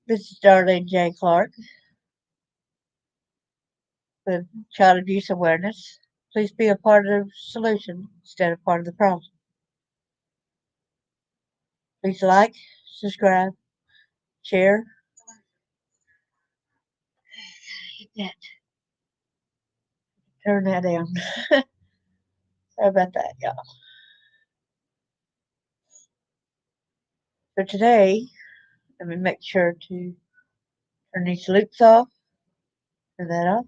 This is Darlene J. Clark with Child Abuse Awareness. Please be a part of the solution instead of part of the problem. Please like, subscribe, share. Hit that. Turn that down. Sorry about that, y'all. So today, let me make sure to turn these loops off. Turn that off.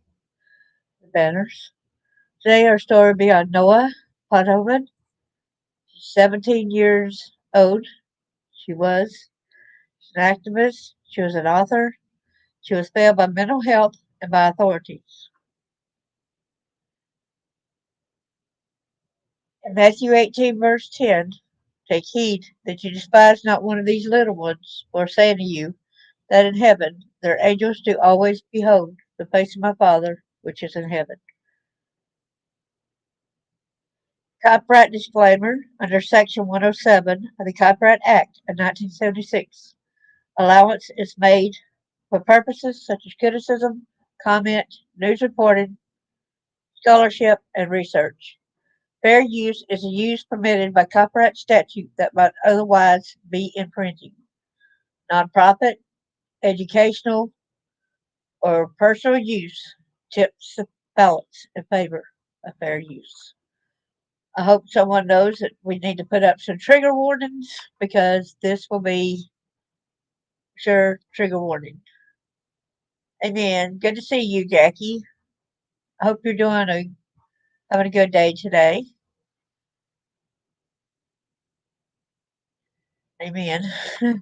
The banners. Today, our story will be on Noa Pothoven. She's 17 years old. She was. She's an activist. She was an author. She was failed by mental health and by authorities. In Matthew 18, verse 10, take heed that you despise not one of these little ones, for saying to you, that in heaven their angels do always behold the face of my Father which is in heaven. Copyright disclaimer under Section 107 of the Copyright Act of 1976. Allowance is made for purposes such as criticism, comment, news reporting, scholarship, and research. Fair use is a use permitted by copyright statute that might otherwise be infringing. Nonprofit, educational, or personal use tips the balance in favor of fair use. I hope someone knows that we need to put up some trigger warnings because this will be sure trigger warning. Amen. Good to see you, Jackie. I hope you're having a good day today. Amen. Let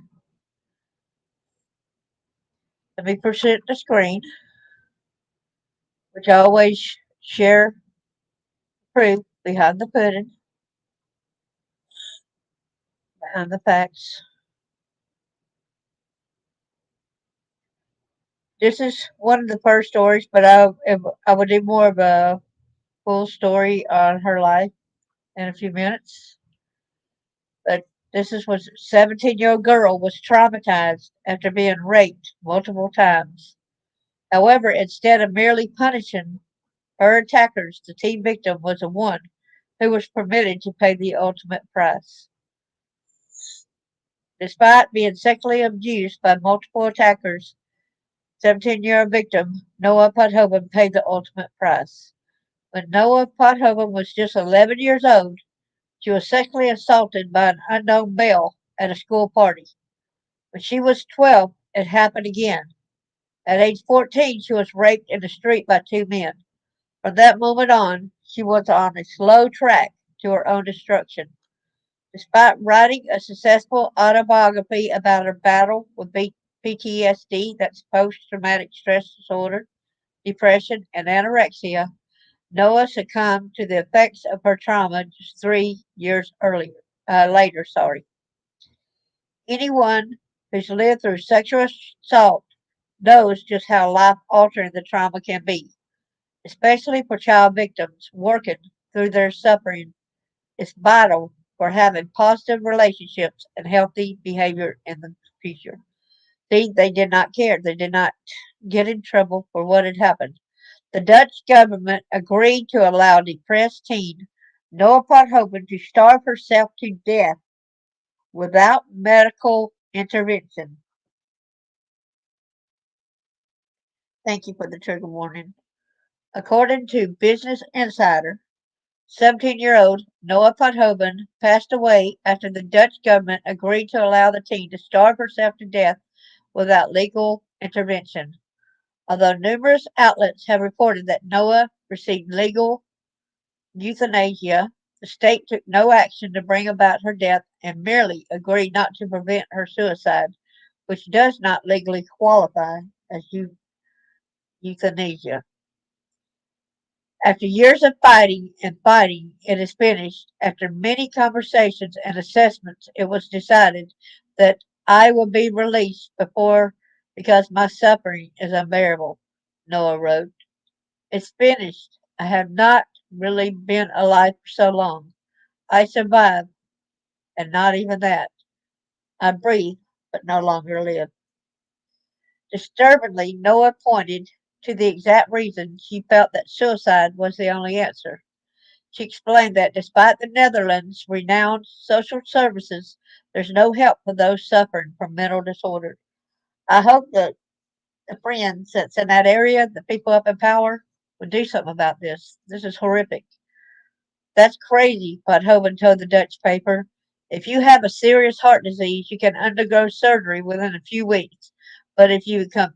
me present the screen, which I always share proof behind the pudding, behind the facts. This is one of the first stories, but I will do more of a full story on her life in a few minutes. But this is what 17-year-old girl was traumatized after being raped multiple times. However, instead of merely punishing her attackers, the teen victim was the one who was permitted to pay the ultimate price. Despite being sexually abused by multiple attackers, 17-year-old victim Noa Pothoven paid the ultimate price. When Noa Pothoven was just 11 years old, she was sexually assaulted by an unknown male at a school party. When she was 12, it happened again. At age 14, she was raped in the street by two men. From that moment on, she was on a slow track to her own destruction. Despite writing a successful autobiography about her battle with PTSD, that's post traumatic stress disorder, depression, and anorexia, Noa succumbed to the effects of her trauma just 3 years later. Anyone who's lived through sexual assault knows just how life altering the trauma can be, especially for child victims working through their suffering. It's vital for having positive relationships and healthy behavior in the future. See, they did not care. They did not get in trouble for what had happened. The Dutch government agreed to allow depressed teen Noa Pothoven to starve herself to death without medical intervention. Thank you for the trigger warning. According to Business Insider, 17-year-old Noa Pothoven passed away after the Dutch government agreed to allow the teen to starve herself to death without legal intervention. Although numerous outlets have reported that Noa received legal euthanasia, the state took no action to bring about her death and merely agreed not to prevent her suicide, which does not legally qualify as euthanasia. After years of fighting, it is finished. After many conversations and assessments, it was decided that I will be released before because my suffering is unbearable, Noa wrote. It's finished. I have not really been alive for so long. I survived, and not even that. I breathe, but no longer live. Disturbingly, Noah pointed to the exact reason she felt that suicide was the only answer. She explained that despite the Netherlands' renowned social services, there's no help for those suffering from mental disorder. I hope that the friends that's in that area, the people up in power, would do something about this. This is horrific. That's crazy, Pothoven told the Dutch paper. If you have a serious heart disease, you can undergo surgery within a few weeks. But if you become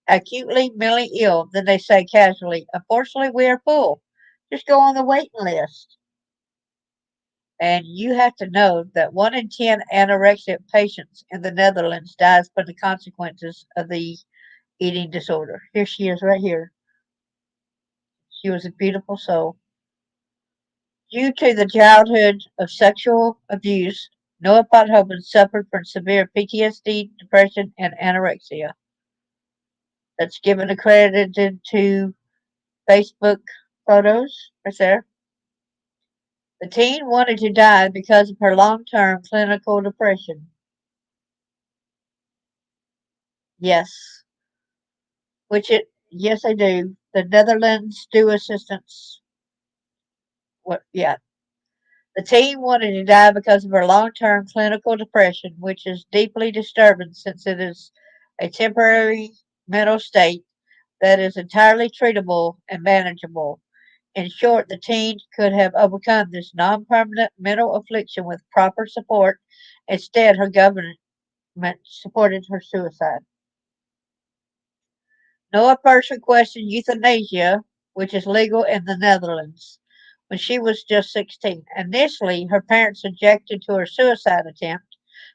acutely mentally ill, then they say casually, unfortunately, we are full. Just go on the waiting list. And you have to know that 1 in 10 anorexic patients in the Netherlands dies from the consequences of the eating disorder. Here she is right here. She was a beautiful soul. Due to the childhood of sexual abuse, Noah Pothoven suffered from severe PTSD, depression, and anorexia. That's given accredited to Facebook photos right there. The teen wanted to die because of her long-term clinical depression. Yes, yes, I do. The Netherlands do assistance. What? Yeah, the teen wanted to die because of her long-term clinical depression, which is deeply disturbing since it is a temporary mental state that is entirely treatable and manageable. In short, the teen could have overcome this non-permanent mental affliction with proper support. Instead, her government supported her suicide. Noah first requested euthanasia, which is legal in the Netherlands, when she was just 16. Initially, her parents objected to her suicide attempt,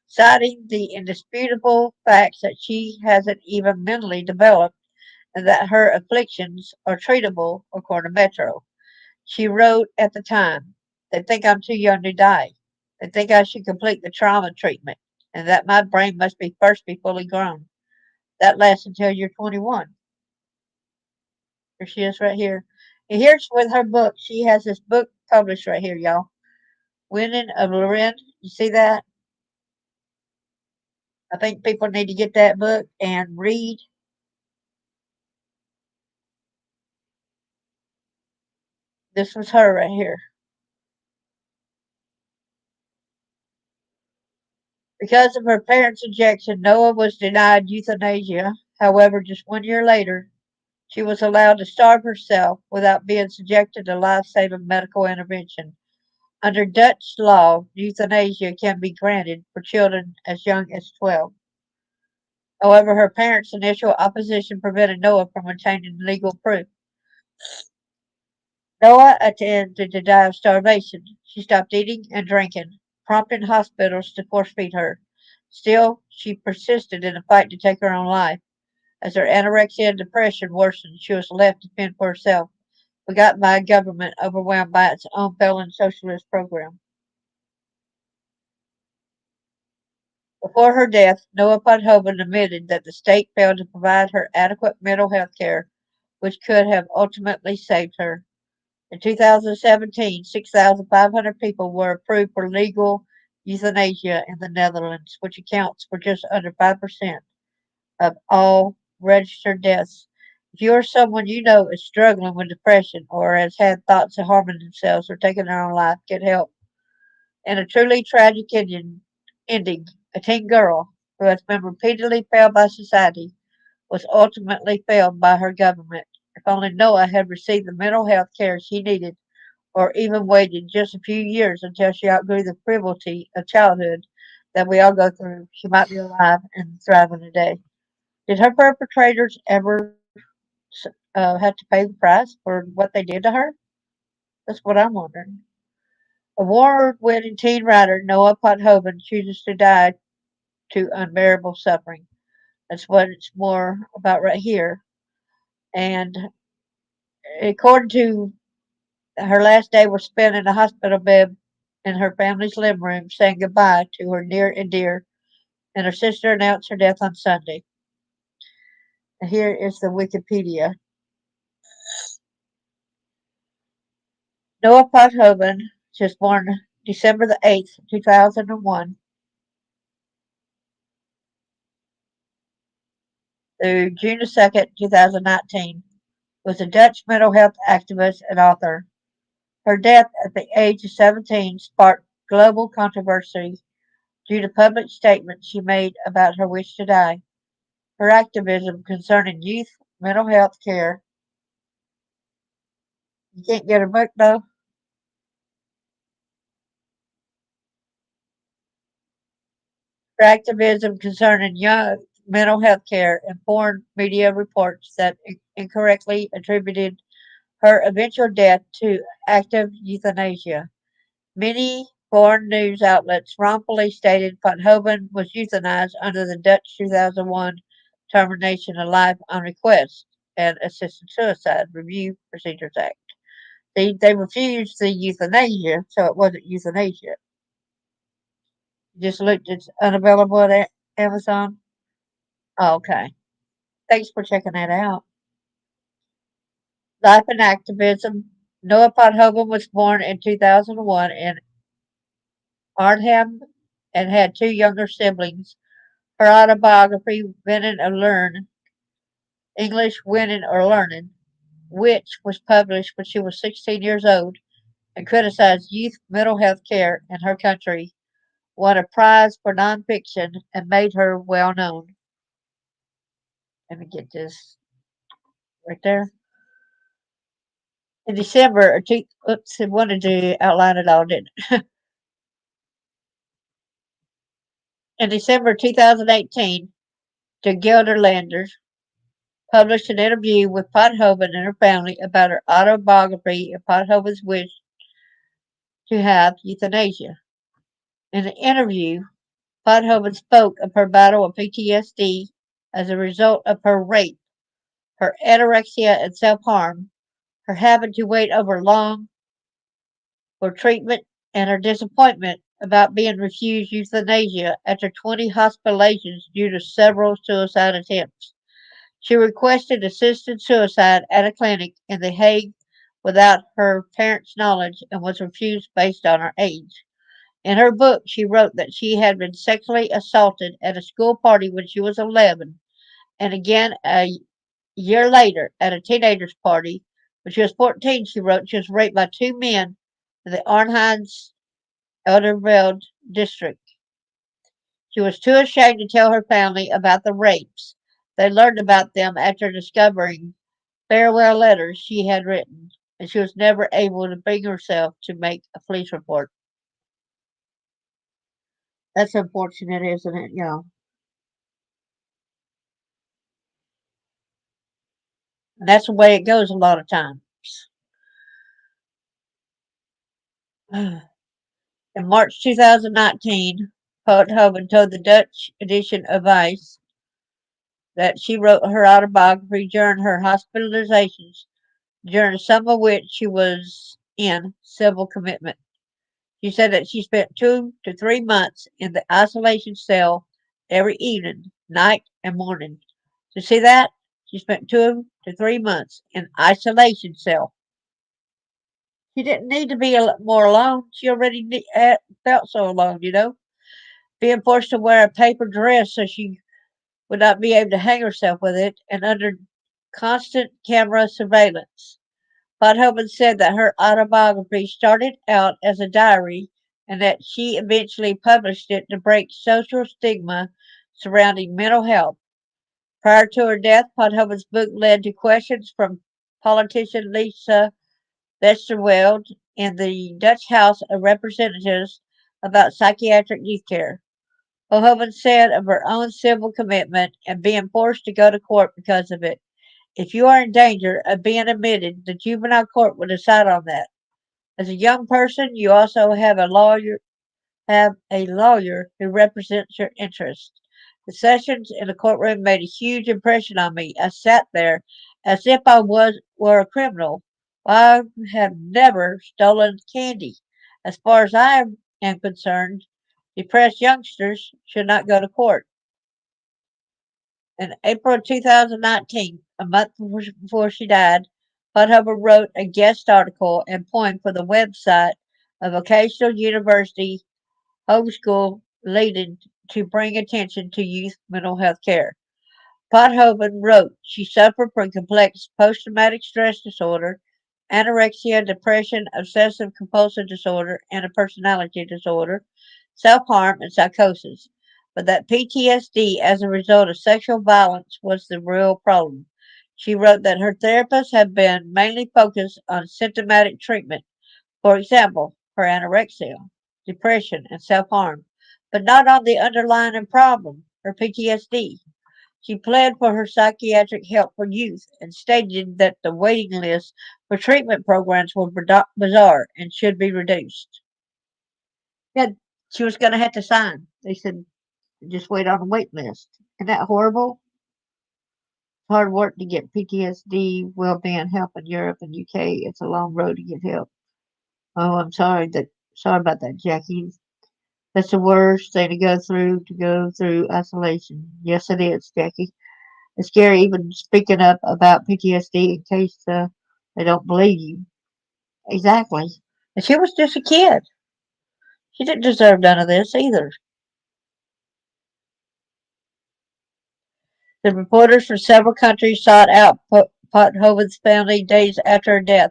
citing the indisputable facts that she hasn't even mentally developed and that her afflictions are treatable, according to Metro. She wrote at the time, they think I'm too young to die. They think I should complete the trauma treatment and that my brain must be first be fully grown. That lasts until you're 21. Here she is right here. And here's with her book. She has this book published right here, y'all. Winning of Loren. You see that? I think people need to get that book and read. This was her right here. Because of her parents' objection, Noah was denied euthanasia. However, just 1 year later, she was allowed to starve herself without being subjected to life-saving medical intervention. Under Dutch law, euthanasia can be granted for children as young as 12. However, her parents' initial opposition prevented Noah from obtaining legal proof. Noah attempted to die of starvation. She stopped eating and drinking, prompting hospitals to force feed her. Still, she persisted in a fight to take her own life. As her anorexia and depression worsened, she was left to fend for herself, forgotten by a government overwhelmed by its own failing socialist program. Before her death, Noah Pothoven admitted that the state failed to provide her adequate mental health care, which could have ultimately saved her. In 2017, 6,500 people were approved for legal euthanasia in the Netherlands, which accounts for just under 5% of all registered deaths. If you or someone you know is struggling with depression or has had thoughts of harming themselves or taking their own life, get help. In a truly tragic ending, a teen girl who has been repeatedly failed by society was ultimately failed by her government. If only Noah had received the mental health care she needed, or even waited just a few years until she outgrew the frivolity of childhood that we all go through, she might be alive and thriving today. Did her perpetrators ever have to pay the price for what they did to her? That's what I'm wondering. Award-winning teen writer Noah Pothoven chooses to die to unbearable suffering. That's what it's more about right here. And according to her last day was spent in a hospital bed in her family's living room, saying goodbye to her near and dear, and her sister announced her death on Sunday. And here is the Wikipedia. Noah Pothoven was born December the 8th, 2001, through June 2nd, 2019, was a Dutch mental health activist and author. Her death at the age of 17 sparked global controversy due to public statements she made about her wish to die. Her activism concerning youth mental health care. You can't get her book though. Her activism concerning young mental health care and foreign media reports that incorrectly attributed her eventual death to active euthanasia. Many foreign news outlets wrongfully stated Pothoven was euthanized under the Dutch 2001 Termination of Life on Request and Assisted Suicide Review Procedures Act. They refused the euthanasia, so it wasn't euthanasia. Just looked, it's unavailable at Amazon. Oh, okay. Thanks for checking that out. Life and activism. Noa Pothoven was born in 2001 in Arnhem and had two younger siblings. Her autobiography, Winning or Learn, English Winning or Learning, which was published when she was 16 years old and criticized youth mental health care in her country, won a prize for nonfiction and made her well known. Let me get this right there. In December, oops, I wanted to outline it all, didn't In December 2018, the Gelderlander published an interview with Pothoven and her family about her autobiography and Pothoven's wish to have euthanasia. In the interview, Pothoven spoke of her battle with PTSD as a result of her rape, her anorexia and self harm, her having to wait over long for treatment, and her disappointment about being refused euthanasia after 20 hospitalizations due to several suicide attempts. She requested assisted suicide at a clinic in The Hague without her parents' knowledge and was refused based on her age. In her book, she wrote that she had been sexually assaulted at a school party when she was 11, and again a year later at a teenager's party when she was 14. She wrote she was raped by two men in the Arnheims Elderveld district. She was too ashamed to tell her family about the rapes. They learned about them after discovering farewell letters she had written, and she was never able to bring herself to make a police report. That's unfortunate, isn't it? And that's the way it goes a lot of times. In March 2019, Poethoven told the Dutch edition of Vice that she wrote her autobiography during her hospitalizations, during some of which she was in civil commitment. She said that she spent 2 to 3 months in the isolation cell every evening, night, and morning. To see that, she spent 2 to 3 months in isolation cell. She didn't need to be more alone. She already felt so alone. Being forced to wear a paper dress so she would not be able to hang herself with it, and under constant camera surveillance. Pothoven said that her autobiography started out as a diary and that she eventually published it to break social stigma surrounding mental health. Prior to her death, Pothoven's book led to questions from politician Lisa Westerveld in the Dutch House of Representatives about psychiatric youth care. Pothoven said of her own civil commitment and being forced to go to court because of it. If you are in danger of being admitted, the juvenile court will decide on that. As a young person, you also have a lawyer who represents your interests. The sessions in the courtroom made a huge impression on me. I sat there as if I were a criminal. I have never stolen candy. As far as I am concerned, depressed youngsters should not go to court. In April 2019, a month before she died, Pothover wrote a guest article and poem for the website of Vocational University Homeschool leading to bring attention to youth mental health care. Pothoven wrote she suffered from complex post-traumatic stress disorder, anorexia, depression, obsessive compulsive disorder, and a personality disorder, self-harm, and psychosis, but that PTSD as a result of sexual violence was the real problem. She wrote that her therapists have been mainly focused on symptomatic treatment, for example, her anorexia, depression, and self-harm, but not on the underlying problem, her PTSD. She pled for her psychiatric help for youth and stated that the waiting list for treatment programs were bizarre and should be reduced. Yeah, she was going to have to sign. They said just wait on the wait list. Isn't that horrible? It's hard work to get PTSD well-being help in Europe and UK. It's a long road to get help. Oh, I'm sorry about that, Jackie. That's the worst thing to go through isolation. Yes, it is, Jackie. It's scary even speaking up about PTSD in case they don't believe you. Exactly. And she was just a kid. She didn't deserve none of this either. The reporters from several countries sought out Pothoven's family days after her death.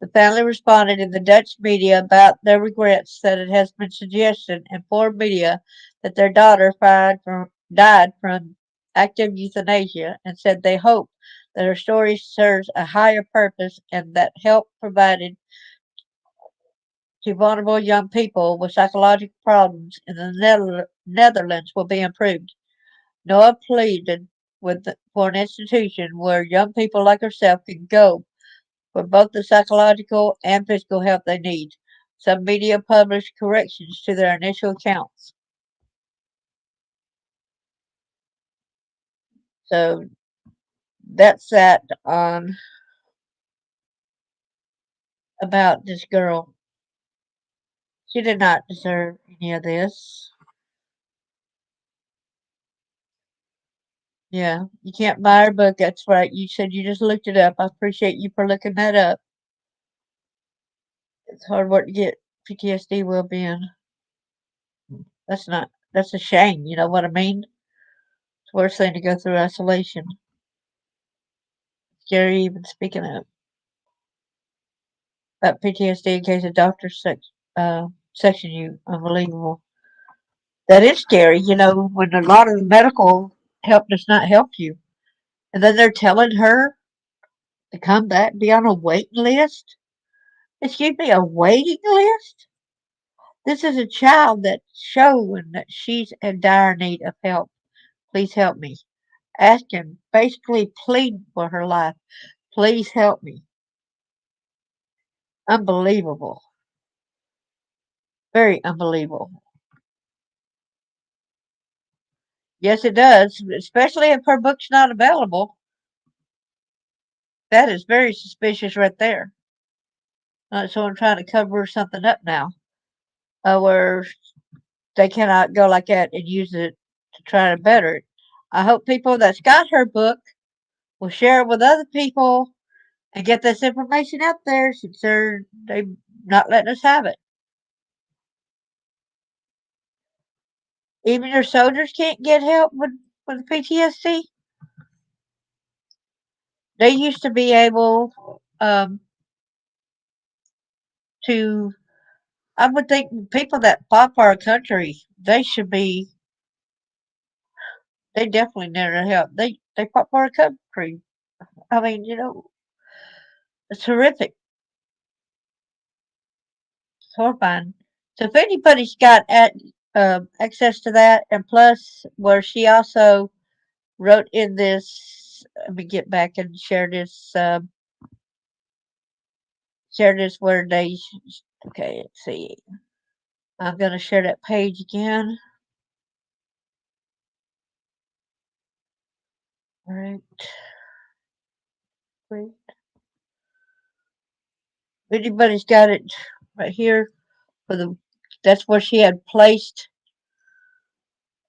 The family responded in the Dutch media about their regrets that it has been suggested in foreign media that their daughter died from active euthanasia and said they hope that her story serves a higher purpose and that help provided to vulnerable young people with psychological problems in the Netherlands will be improved. Noah pleaded for an institution where young people like herself can go for both the psychological and physical help they need. Some media published corrections to their initial accounts. So that's that on about this girl. She did not deserve any of this. Yeah, you can't buy her book. That's right. You said you just looked it up. I appreciate you for looking that up. It's hard work to get PTSD well-being. That's a shame. You know what I mean? It's the worst thing to go through isolation. Scary even speaking of that PTSD in case a doctor section you. Unbelievable. That is scary, when a lot of the medical help does not help you. And then they're telling her to come back, be on a waiting list. Excuse me, a waiting list? This is a child that's showing that she's in dire need of help. Please help me. Asking, basically pleading for her life. Please help me. Unbelievable. Very unbelievable. Yes, it does, especially if her book's not available. That is very suspicious right there. So I'm trying to cover something up now, where they cannot go like that and use it to try to better it. I hope people that's got her book will share it with other people and get this information out there since they not letting us have it. Even your soldiers can't get help with PTSD. They used to be able to. I would think people that pop our country, they should be. They definitely need our help. They pop our country. I mean, it's horrific. It's horrifying. So if anybody's got access to that, and plus where she also wrote in this, let me get back and share this. Share this where they. Okay, let's see. I'm gonna share that page again. All right, great. If anybody's got it right here for the. That's where she had placed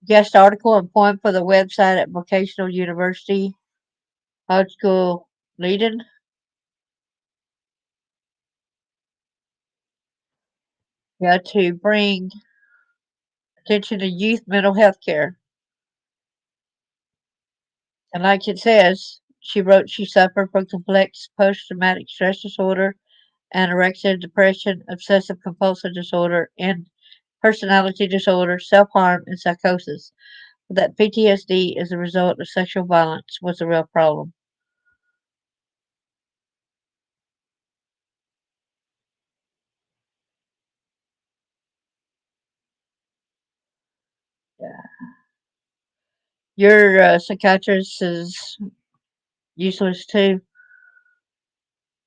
guest article and point for the website at Vocational University High School Leiden. Yeah, to bring attention to youth mental health care. And like it says, she wrote she suffered from complex post traumatic stress disorder, anorexia, depression, obsessive compulsive disorder, and personality disorder, self harm, and psychosis. That PTSD as a result of sexual violence was a real problem. Yeah. Your psychiatrist is useless too.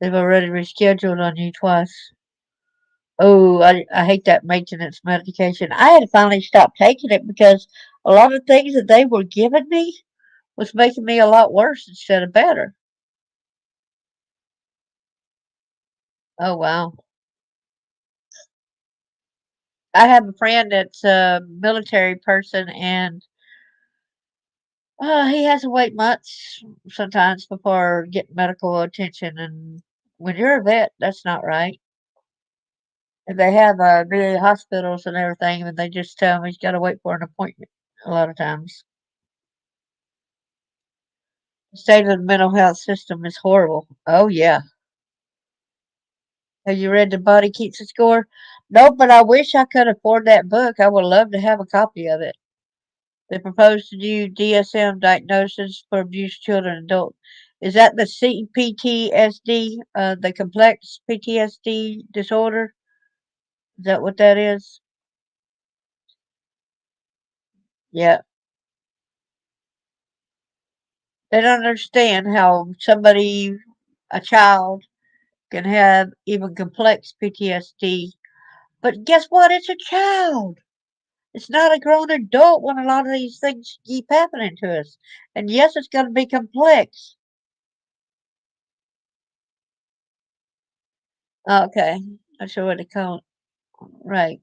They've already rescheduled on you twice. Oh, I hate that maintenance medication. I had to finally stop taking it because a lot of things that they were giving me was making me a lot worse instead of better. Oh, wow. I have a friend that's a military person, and he has to wait months sometimes before getting medical attention. And when you're a vet, that's not right. And they have VA hospitals and everything, and they just tell him he's got to wait for an appointment a lot of times. The state of the mental health system is horrible. Oh, yeah. Have you read The Body Keeps the Score? No, but I wish I could afford that book. I would love to have a copy of it. The proposed new DSM diagnosis for abused children and adults. Is that the CPTSD, the complex PTSD disorder? Is that what that is? Yeah. They don't understand how somebody, a child, can have even complex PTSD. But guess what? It's a child. It's not a grown adult when a lot of these things keep happening to us. And yes, it's going to be complex. Okay. Not sure what to call it. Right.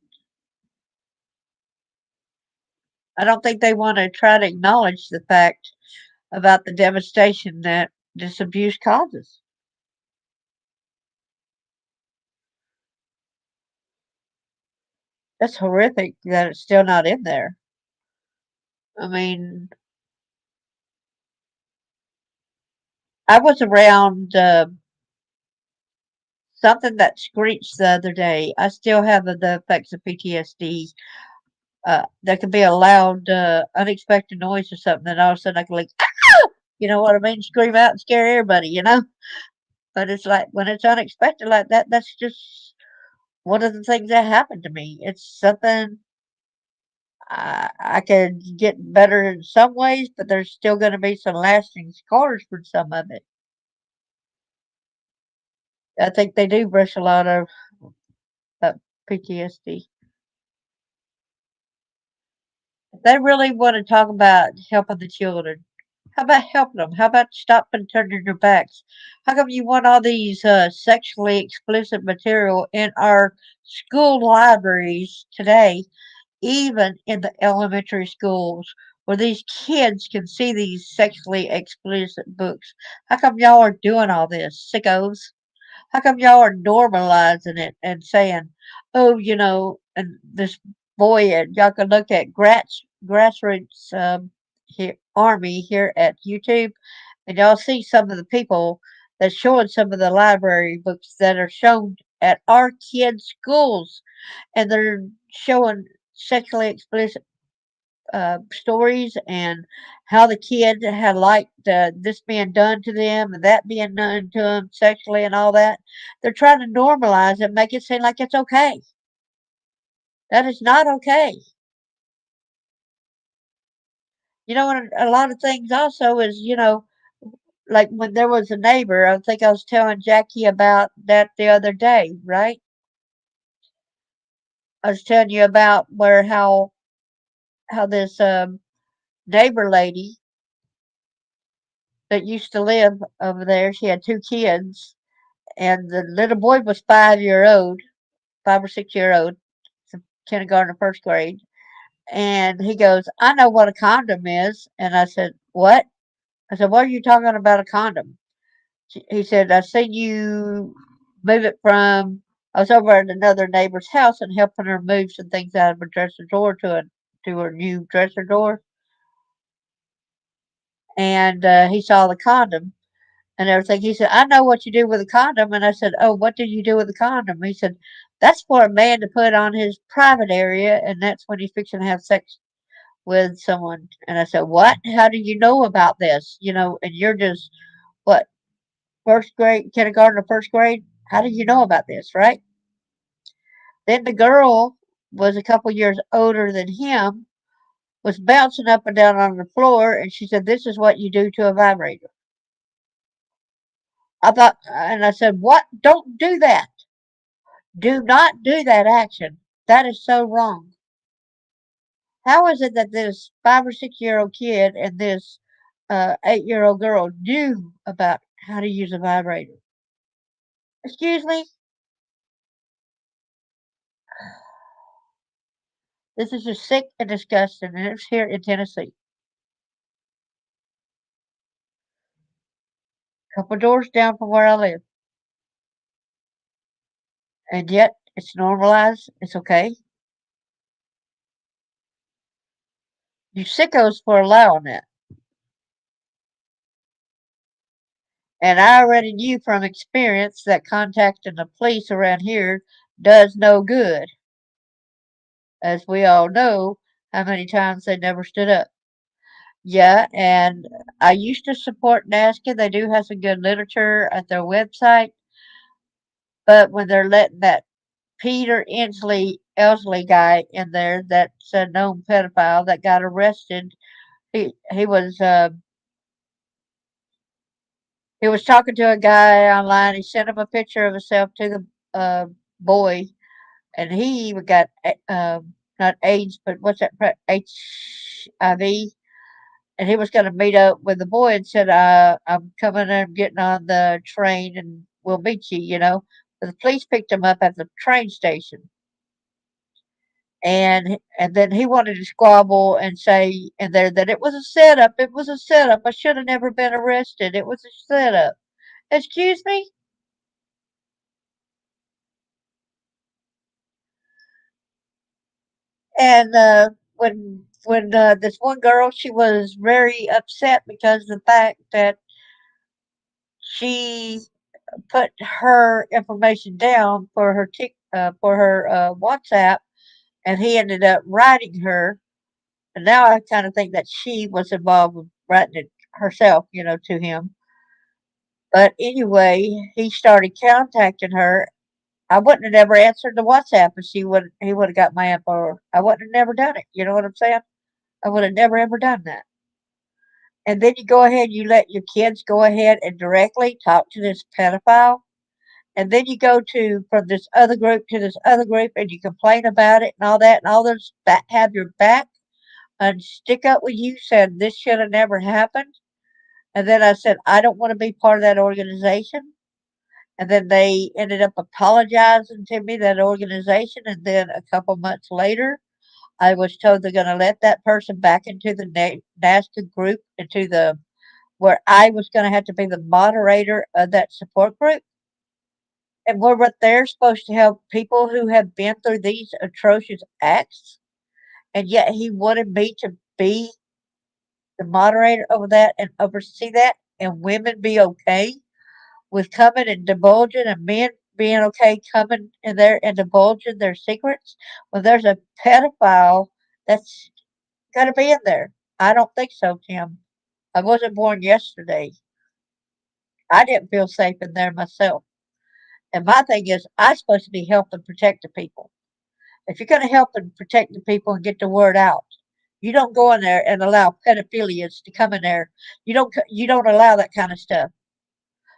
I don't think they want to try to acknowledge the fact about the devastation that this abuse causes. That's horrific that it's still not in there. I mean, I was around something that screeched the other day. I still have the effects of PTSD. There could be a loud, unexpected noise or something, and all of a sudden I can like, you know what I mean, scream out and scare everybody. But it's like when it's unexpected like that, that's just one of the things that happened to me. It's something I could get better in some ways, but there's still going to be some lasting scars from some of it. I think they do brush a lot of PTSD. If they really want to talk about helping the children, how about helping them? How about stopping turning their backs? How come you want all these sexually explicit material in our school libraries today, even in the elementary schools, where these kids can see these sexually explicit books? How come y'all are doing all this, sickos? How come y'all are normalizing it and saying, "Oh, and this boy," and y'all can look at grassroots army here at YouTube, and y'all see some of the people that's showing some of the library books that are shown at our kids' schools, and they're showing sexually explicit stories and how the kid had liked this being done to them and that being done to them sexually and all that. They're trying to normalize it, make it seem like it's okay. That is not okay. And a lot of things also is, like when there was a neighbor, I think I was telling Jackie about that the other day, right? I was telling you about where how this neighbor lady that used to live over there, she had two kids, and the little boy was 5 year old, 5 or 6 year old, kindergarten or first grade. And he goes, "I know what a condom is." And I said, "What?" I said, "What are you talking about a condom?" He said, "I seen you move it from." I was over at another neighbor's house and helping her move some things out of her dresser drawer to her new dresser drawer. and he saw the condom and everything. He said, "I know what you do with a condom." And I said, "Oh, what did you do with a condom?" He said, "That's for a man to put on his private area, and that's when he's fixing to have sex with someone." And I said, "What? How do you know about this? And you're just what, first grade, kindergarten, or first grade? How do you know about this, right?" Then the girl was a couple years older than him, was bouncing up and down on the floor, and she said, "This is what you do to a vibrator." I thought, and I said, "What? Don't do that. Do not do that action. That is so wrong. How is it that this 5 or 6 year old kid and this 8-year-old girl knew about how to use a vibrator?" Excuse me? This is just sick and disgusting, and it's here in Tennessee. A couple doors down from where I live. And yet, it's normalized. It's okay. You sickos for allowing that. And I already knew from experience that contacting the police around here does no good, as we all know how many times they never stood up. Yeah, and I used to support NASCA. They do have some good literature at their website, but when they're letting that Peter Elsley guy in there that's a known pedophile that got arrested, he was talking to a guy online. He sent him a picture of himself to the boy, and he even got not AIDS, but what's that? HIV. And he was going to meet up with the boy and said, "I'm coming and getting on the train, and we'll meet you." But the police picked him up at the train station, and then he wanted to squabble and say in there that it was a setup. It was a setup. I should have never been arrested. It was a setup. Excuse me? And when this one girl, she was very upset because of the fact that she put her information down for her WhatsApp, and he ended up writing her. And now I kind of think that she was involved with writing it herself, to him. But anyway, he started contacting her. I wouldn't have never answered the WhatsApp if he would have got my info. I wouldn't have never done it. You know what I'm saying? I would have never ever done that. And then you go ahead, you let your kids go ahead and directly talk to this pedophile. And then you go to from this other group to this other group and you complain about it and all that, and all those that have your back and stick up with you, said this should have never happened. And then I said, I don't want to be part of that organization. And then they ended up apologizing to me, that organization. And then a couple months later, I was told they're going to let that person back into the NASCA group, into the where I was going to have to be the moderator of that support group. And we're what they're supposed to help people who have been through these atrocious acts. And yet he wanted me to be the moderator over that and oversee that, and women be okay with coming and divulging, and men being okay coming in there and divulging their secrets when there's a pedophile that's got to be in there. I don't think so, Tim. I wasn't born yesterday. I didn't feel safe in there myself. And my thing is, I'm supposed to be helping protect the people. If you're going to help and protect the people and get the word out, you don't go in there and allow pedophilias to come in there. You don't allow that kind of stuff.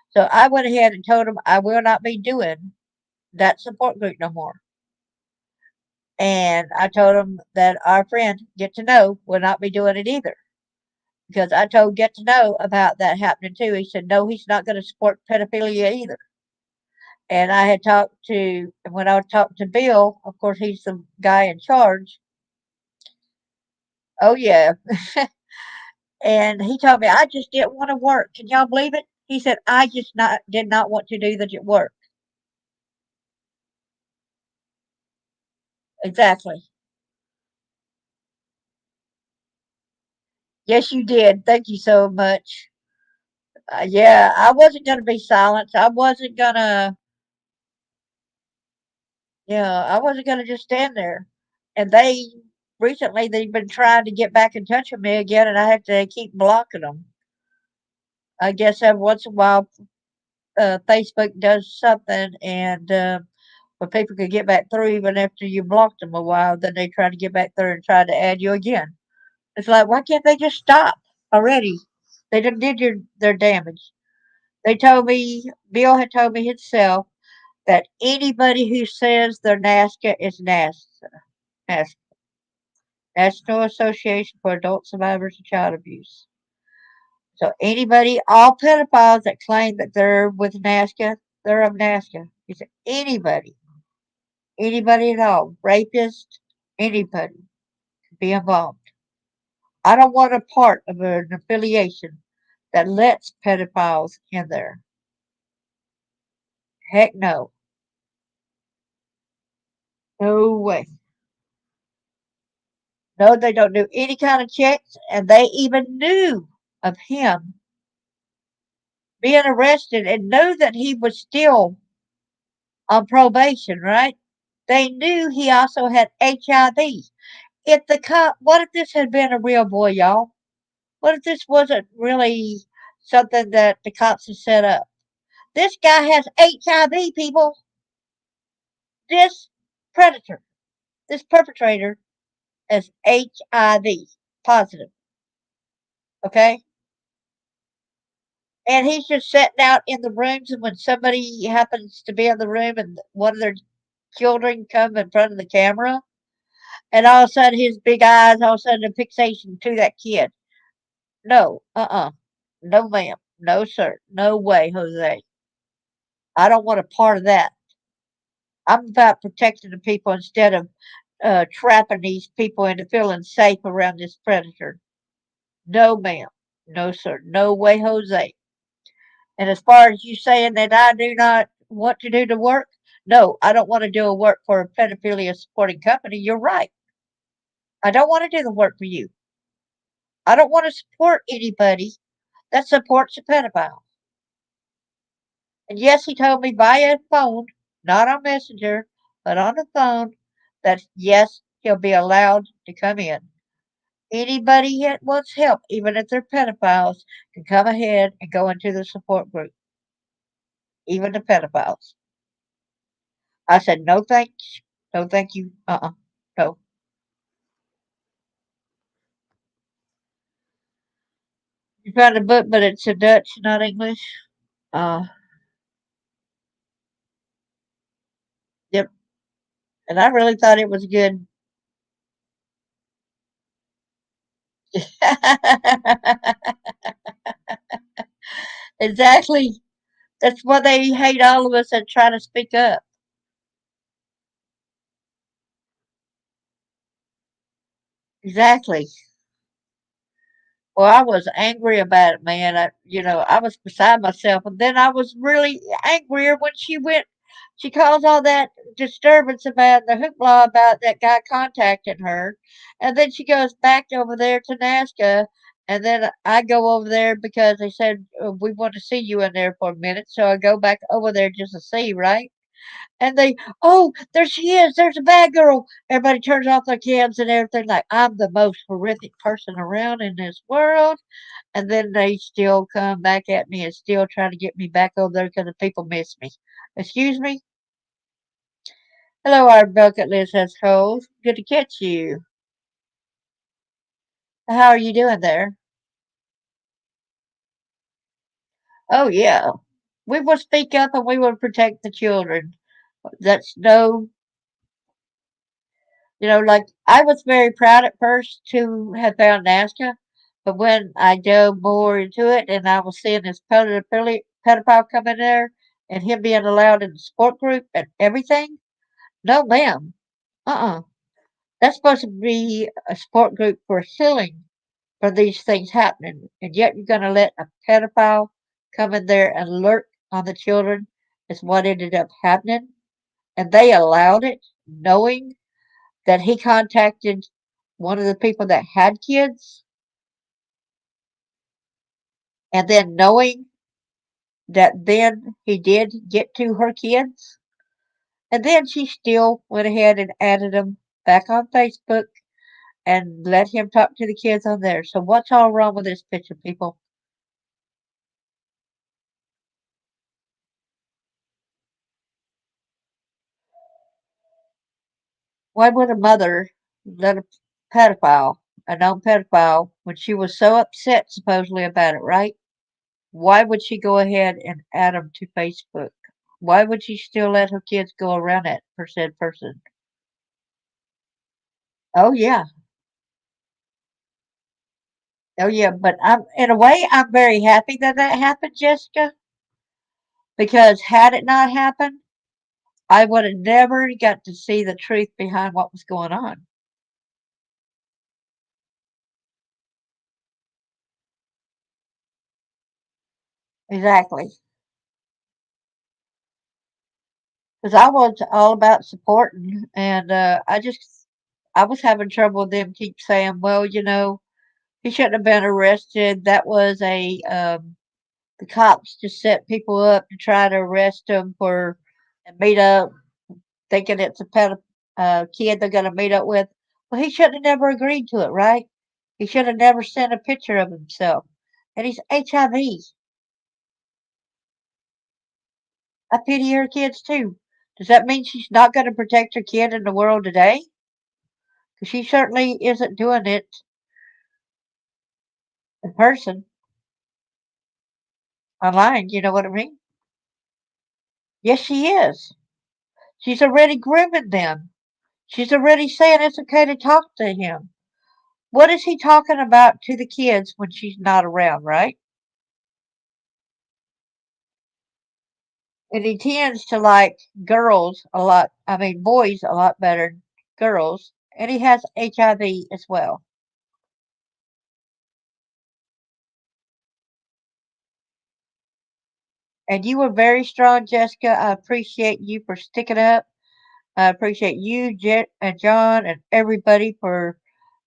So I went ahead and told them I will not be doing that support group no more. And I told them that our friend Get to Know will not be doing it either. Because I told Get to Know about that happening too. He said, no, he's not going to support pedophilia either. And I had talked to, when I talked to Bill, of course, he's the guy in charge. Oh, yeah. And he told me, I just didn't want to work. Can y'all believe it? He said, I just did not want to do the work. Exactly. Yes, you did. Thank you so much. Yeah, I wasn't gonna be silenced. I wasn't gonna. Yeah, I wasn't gonna just stand there. And they recently they've been trying to get back in touch with me again, and I have to keep blocking them. I guess every once in a while, Facebook does something, and where people could get back through even after you blocked them a while, then they try to get back through and try to add you again. It's like, why can't they just stop already? They done did their damage. They told me, Bill had told me himself that anybody who says they're NASCA is NASCA, National Association for Adult Survivors of Child Abuse. So anybody, all pedophiles that claim that they're with NASCA, they're of NASCA. He said anybody at all, rapist, anybody could be involved. I don't want a part of an affiliation that lets pedophiles in there. Heck no. No way. No, they don't do any kind of checks, and they even knew of him being arrested and knew that he was still on probation, right? They knew he also had HIV. If the cop, what if this had been a real boy, y'all? What if this wasn't really something that the cops had set up? This guy has HIV, people. This predator, this perpetrator has HIV positive, okay? And he's just sitting out in the rooms, and when somebody happens to be in the room and one of their children come in front of the camera, and all of a sudden his big eyes, all of a sudden a fixation to that kid. No, no, ma'am, no, sir, no way, Jose. I don't want a part of that. I'm about protecting the people instead of trapping these people into feeling safe around this predator. No, ma'am, no, sir, no way, Jose. And as far as you saying that I do not want to do the work, no, I don't want to do a work for a pedophilia supporting company. You're right. I don't want to do the work for you. I don't want to support anybody that supports a pedophile. And yes, he told me via phone, not on Messenger, but on the phone, that yes, he'll be allowed to come in. Anybody that wants help, even if they're pedophiles, can come ahead and go into the support group, even the pedophiles. I said, no thanks. No, thank you. No. You found a book, but it's in Dutch, not English. Uh, yep. And I really thought it was good. Exactly. That's why they hate all of us that try to speak up. Exactly. Well, I was angry about it, man. I was beside myself, and then I was really angrier when she went. She caused all that disturbance about the hoopla about that guy contacting her, and then she goes back over there to Nazca, and then I go over there because they said we want to see you in there for a minute, so I go back over there just to see, right? And they, oh, there she is. There's a bad girl. Everybody turns off their cams and everything. Like I'm the most horrific person around in this world. And then they still come back at me and still try to get me back over there because the people miss me. Excuse me? Hello, our bucket list has holes. Good to catch you. How are you doing there? Oh, yeah. We will speak up and we will protect the children. That's no, like I was very proud at first to have found NASCA, but when I dove more into it and I was seeing this pedophile come in there and him being allowed in the sport group and everything, no, ma'am. Uh-uh. That's supposed to be a support group for healing for these things happening. And yet you're going to let a pedophile come in there and lurk on the children is what ended up happening. And they allowed it, knowing that he contacted one of the people that had kids. And then knowing that then he did get to her kids, and then she still went ahead and added them back on Facebook and let him talk to the kids on there. So what's all wrong with this picture, people? Why would a mother let pedophile, a known pedophile, when she was so upset supposedly about it, right? Why would she go ahead and add him to Facebook? Why would she still let her kids go around it for said person? Oh yeah, oh yeah. But I'm in a way I'm very happy that that happened, Jessica, because had it not happened, I would have never got to see the truth behind what was going on. Exactly, because I was all about supporting, and I was having trouble with them keep saying, well, he shouldn't have been arrested. That was the cops just set people up to try to arrest him for and meet up, thinking it's a kid they're going to meet up with. Well, he should have never agreed to it, right? He should have never sent a picture of himself. And he's HIV. I pity her kids too. Does that mean she's not going to protect her kid in the world today? Because she certainly isn't doing it in person, online. You know what I mean? Yes, she is. She's already grooming them. She's already saying it's okay to talk to him. What is he talking about to the kids when she's not around, right? And he tends to like girls a lot, I mean, boys a lot better than girls. And he has HIV as well. And you were very strong, Jessica. I appreciate you for sticking up. I appreciate you, Jet, and John, and everybody for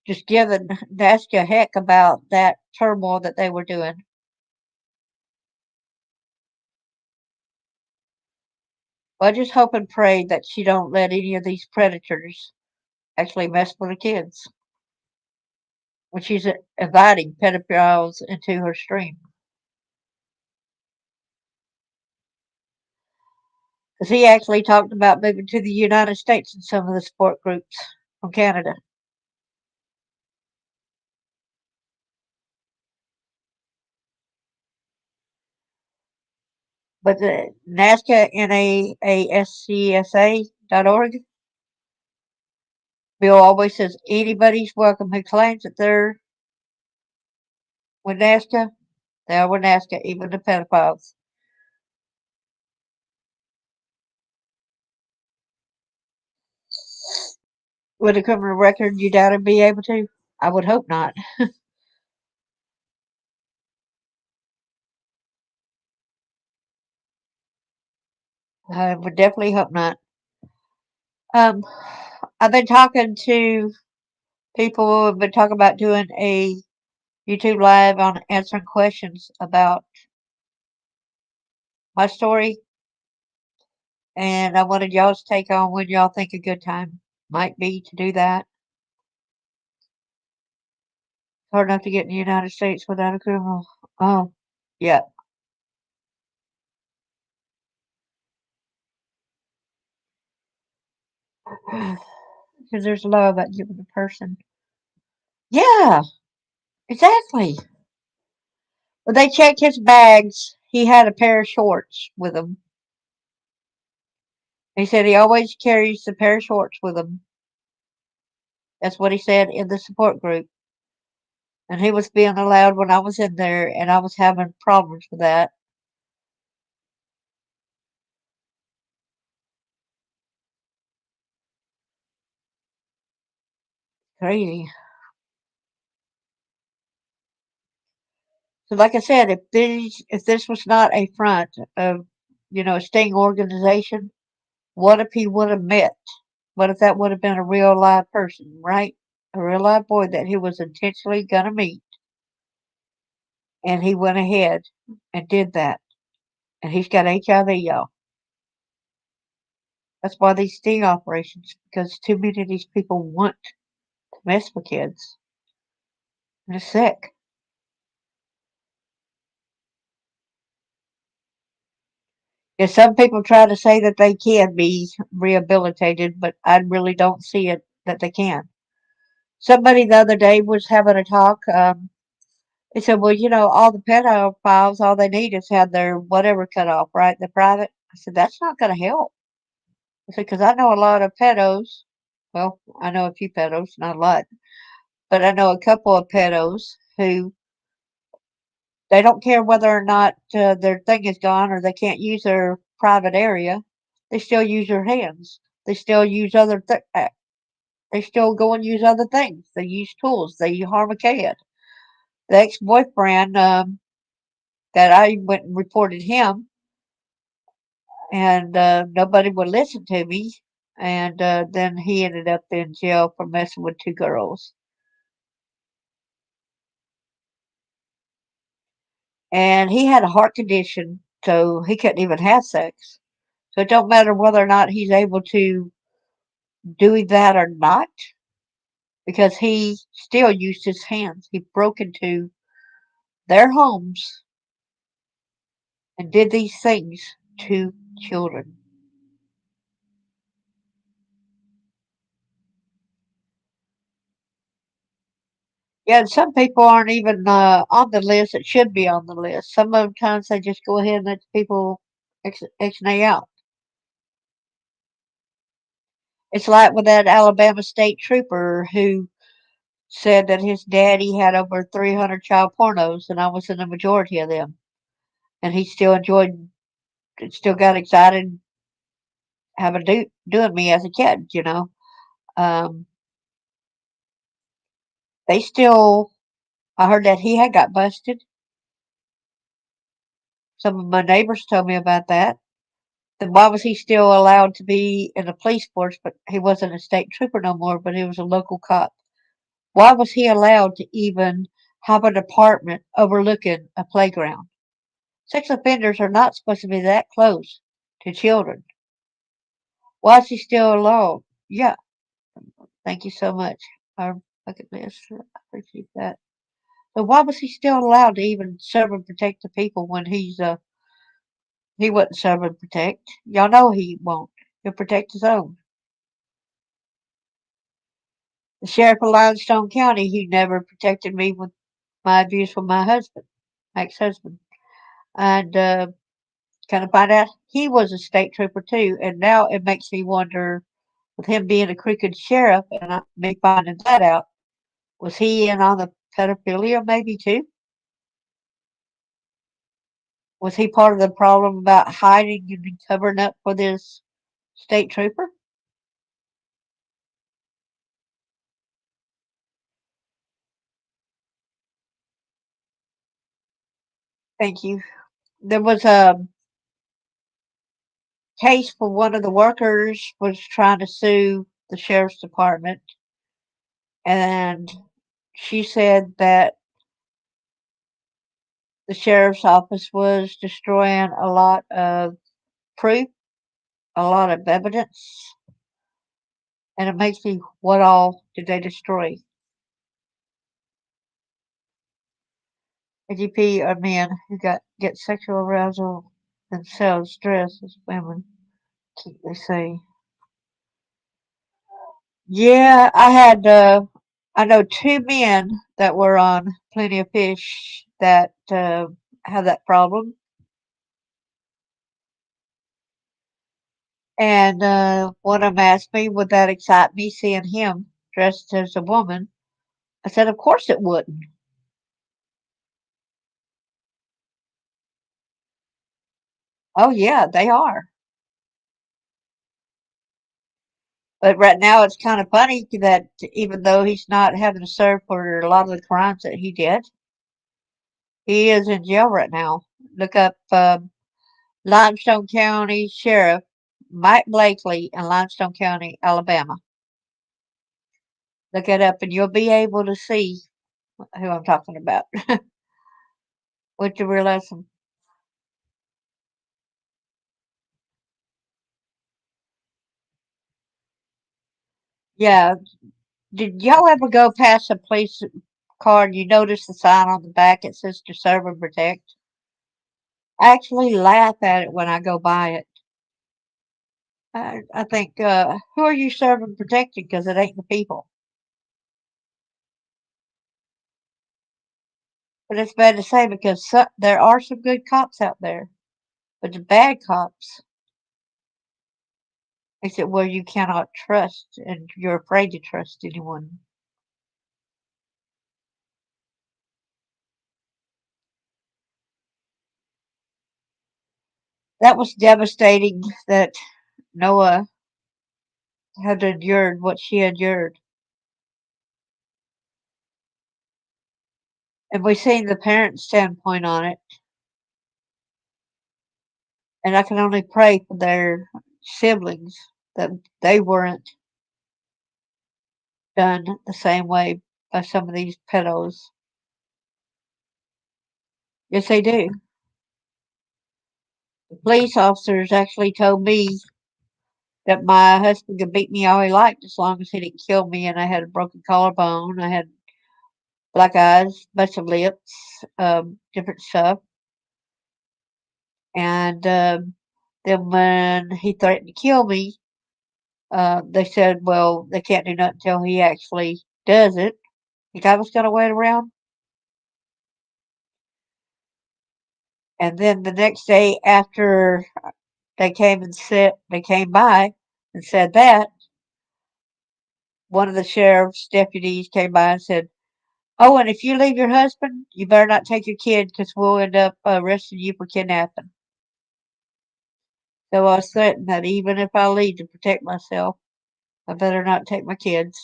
just giving Jessica a heck about that turmoil that they were doing. Well, I just hope and pray that she don't let any of these predators actually mess with the kids when she's inviting pedophiles into her stream. Because he actually talked about moving to the United States in some of the support groups from Canada. But the NASCA, NAASCSA.org, Bill always says anybody's welcome who claims that they're with NASCA, they are with NASCA, even the pedophiles. With a criminal record, you doubt it'd be able to? I would hope not. I would definitely hope not. Um, I've been talking to people who have been talking about doing a YouTube live on answering questions about my story, and I wanted y'all's take on when y'all think a good time might be to do that. Hard enough to get in the United States without a criminal. Oh, yeah, because there's a law about giving a person. Yeah, exactly. When they checked his bags, he had a pair of shorts with him. He said he always carries a pair of shorts with him. That's what he said in the support group. And he was being allowed when I was in there, and I was having problems with that. Crazy. So, like I said, if this was not a front of, a sting organization, what if he would have met? What if that would have been a real live person, right? A real live boy that he was intentionally gonna meet, and he went ahead and did that. And he's got HIV, y'all. That's why these sting operations, because too many of these people want to mess with kids. And they're sick. And some people try to say that they can be rehabilitated, but I really don't see it that they can. Somebody the other day was having a talk. They said, well, all the pedophiles, all they need is have their whatever cut off, right? The private. I said, that's not going to help. I said, because I know a lot of pedos. Well, I know a few pedos, not a lot, but I know a couple of pedos who they don't care whether or not their thing is gone or they can't use their private area. They still use their hands. They still use they still go and use other things. They use tools. They harm a kid. The ex-boyfriend that I went and reported him, and nobody would listen to me. And then he ended up in jail for messing with two girls. And he had a heart condition, so he couldn't even have sex. So it don't matter whether or not he's able to do that or not, because he still used his hands. He broke into their homes and did these things to children. Yeah, and some people aren't even on the list that should be on the list. Some of the times they just go ahead and let people X and A out. It's like with that Alabama state trooper who said that his daddy had over 300 child pornos, and I was in the majority of them. And he still got excited having doing me as a kid. Um, they still, I heard that he had got busted. Some of my neighbors told me about that. Then why was he still allowed to be in the police force? But he wasn't a state trooper no more, but he was a local cop. Why was he allowed to even have an apartment overlooking a playground? Sex offenders are not supposed to be that close to children. Why is he still alone? Yeah, thank you so much. Our bucket list. I appreciate that. So why was he still allowed to even serve and protect the people when he wouldn't serve and protect? Y'all know he won't. He'll protect his own. The sheriff of Limestone County, he never protected me with my abuse from my husband, my ex-husband. And kind of find out he was a state trooper too. And now it makes me wonder, with him being a crooked sheriff and me finding that out, was he in on the pedophilia maybe too? Was he part of the problem about hiding and covering up for this state trooper? Thank you. There was a case for one of the workers was trying to sue the sheriff's department, and she said that the sheriff's office was destroying a lot of proof, a lot of evidence, and it makes me, what all did they destroy? AGP are men who get sexual arousal themselves dressed as women. They say, yeah, I know two men that were on Plenty of Fish that have that problem. And one of them asked me, would that excite me seeing him dressed as a woman? I said, of course it wouldn't. Oh, yeah, they are. But right now it's kind of funny that even though he's not having to serve for a lot of the crimes that he did, he is in jail right now. Look up Limestone County Sheriff Mike Blakely in Limestone County, Alabama. Look it up and you'll be able to see who I'm talking about. What'd you realize? Yeah. Did y'all ever go past a police car and you notice the sign on the back it says to serve and protect? I actually laugh at it when I go by it. I think, who are you serving and protecting? Because it ain't the people. But it's bad to say because there are some good cops out there, but the bad cops makes it where you cannot trust and you're afraid to trust anyone. That was devastating that Noah had endured what she endured. And we've seen the parents' standpoint on it. And I can only pray for their siblings that they weren't done the same way by some of these pedos. Yes, they do. The police officers actually told me that my husband could beat me all he liked as long as he didn't kill me, and I had a broken collarbone, I had black eyes, bunch of lips, different stuff. And then when he threatened to kill me, they said, well, they can't do nothing until he actually does it. He thought I was going to wait around. And then the next day after they came by and said that, one of the sheriff's deputies came by and said, "Oh, and if you leave your husband, you better not take your kid because we'll end up arresting you for kidnapping." So I was threatened that even if I leave to protect myself, I better not take my kids.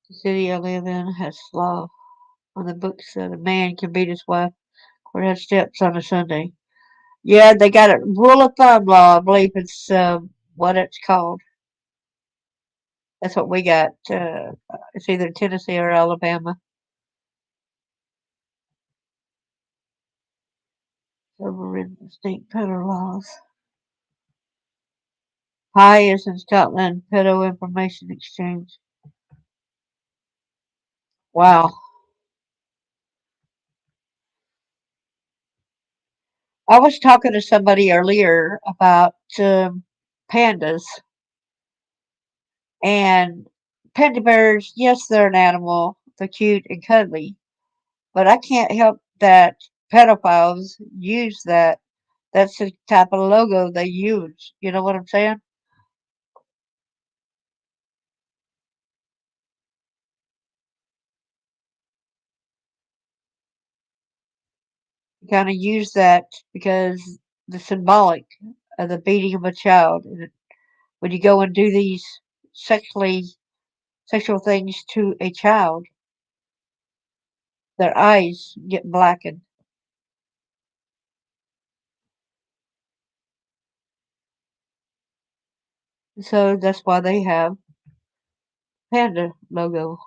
The city I live in has law on the books that a man can beat his wife or have steps on a Sunday. Yeah, they got a rule of thumb law. I believe it's what it's called. That's what we got. It's either Tennessee or Alabama. Overridden distinct federal laws. High is in Scotland. Pedo information exchange. Wow. I was talking to somebody earlier about pandas and panda bears. Yes, they're an animal. They're cute and cuddly, but I can't help that pedophiles use that. That's the type of logo they use. You know what I'm saying? Kind of use that because the symbolic of the beating of a child. And when you go and do these sexually sexual things to a child, their eyes get blackened. So that's why they have panda logo.